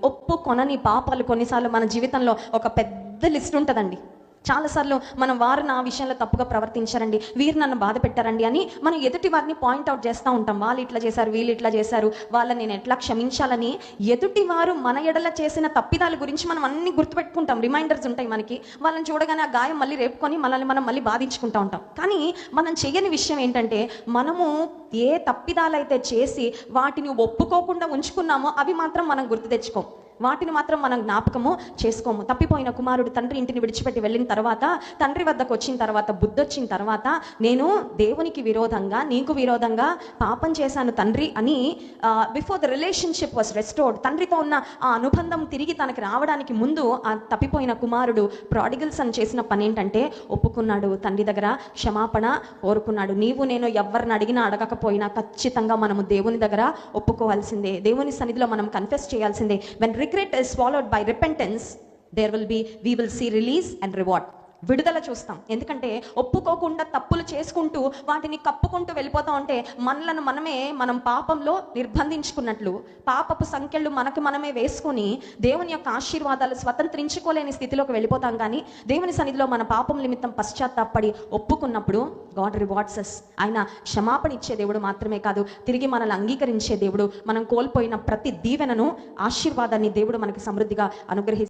ఒప్పుకొనని పాపాలు కొన్నిసార్లు మన జీవితంలో ఒక పెద్ద లిస్ట్ ఉంటుందండి. చాలాసార్లు మనం వారు నా విషయంలో తప్పుగా ప్రవర్తించారండి, వీరు నన్ను బాధ పెట్టారండి అని మనం ఎదుటి వారిని పాయింట్అవుట్ చేస్తూ ఉంటాం. వాళ్ళు ఇట్లా చేశారు, వీళ్ళు ఇట్లా చేశారు, వాళ్ళని నేను ఎట్లా క్షమించాలని. ఎదుటి వారు మన ఎడల చేసిన తప్పిదాల గురించి మనం అన్ని గుర్తుపెట్టుకుంటాం, రిమైండర్స్ ఉంటాయి మనకి. వాళ్ళని చూడగానే ఆ గాయం మళ్ళీ రేపుకొని మనల్ని మనం మళ్ళీ బాధించుకుంటూ ఉంటాం. కానీ మనం చేయని విషయం ఏంటంటే, మనము ఏ తప్పిదాలైతే చేసి వాటిని ఒప్పుకోకుండా ఉంచుకున్నామో అవి మాత్రం మనం గుర్తు తెచ్చుకోం, వాటిని మాత్రం మనం జ్ఞాపకము చేసుకోము. తప్పిపోయిన కుమారుడు తండ్రి ఇంటిని విడిచిపెట్టి వెళ్ళిన తర్వాత, తండ్రి వద్దకు వచ్చిన తర్వాత, బుద్ధి వచ్చిన తర్వాత, నేను దేవునికి విరోధంగా, నీకు విరోధంగా పాపం చేశాను తండ్రి అని, before the relationship was restored, తండ్రితో ఉన్న ఆ అనుబంధం తిరిగి తనకి రావడానికి ముందు ఆ తప్పిపోయిన కుమారుడు ప్రాడిగల్ సన్ చేసిన పని ఏంటంటే, ఒప్పుకున్నాడు, తండ్రి దగ్గర క్షమాపణ కోరుకున్నాడు. నీవు నేను ఎవరిని అడిగినా అడగకపోయినా ఖచ్చితంగా మనము దేవుని దగ్గర ఒప్పుకోవాల్సిందే, దేవుని సన్నిధిలో మనం కన్ఫెస్ చేయాల్సిందే. When regret is followed by repentance, we will see release and reward. విడుదల చూస్తాం. ఎందుకంటే ఒప్పుకోకుండా తప్పులు చేసుకుంటూ వాటిని కప్పుకుంటూ వెళ్ళిపోతా ఉంటే మనం పాపంలో నిర్బంధించుకున్నట్లు, పాపపు సంఖ్యలు మనకు మనమే వేసుకొని దేవుని యొక్క ఆశీర్వాదాలు స్వతంత్రించుకోలేని స్థితిలోకి వెళ్ళిపోతాం. కానీ దేవుని సన్నిధిలో మన పాపం నిమిత్తం పశ్చాత్తాపడి ఒప్పుకున్నప్పుడు గాడ్ రివార్డ్స్ us. ఆయన క్షమాపణ ఇచ్చే దేవుడు మాత్రమే కాదు, తిరిగి మనల్ని అంగీకరించే దేవుడు. మనం కోల్పోయిన ప్రతి దీవెనను, ఆశీర్వాదాన్ని దేవుడు మనకి సమృద్ధిగా అనుగ్రహిస్తాడు.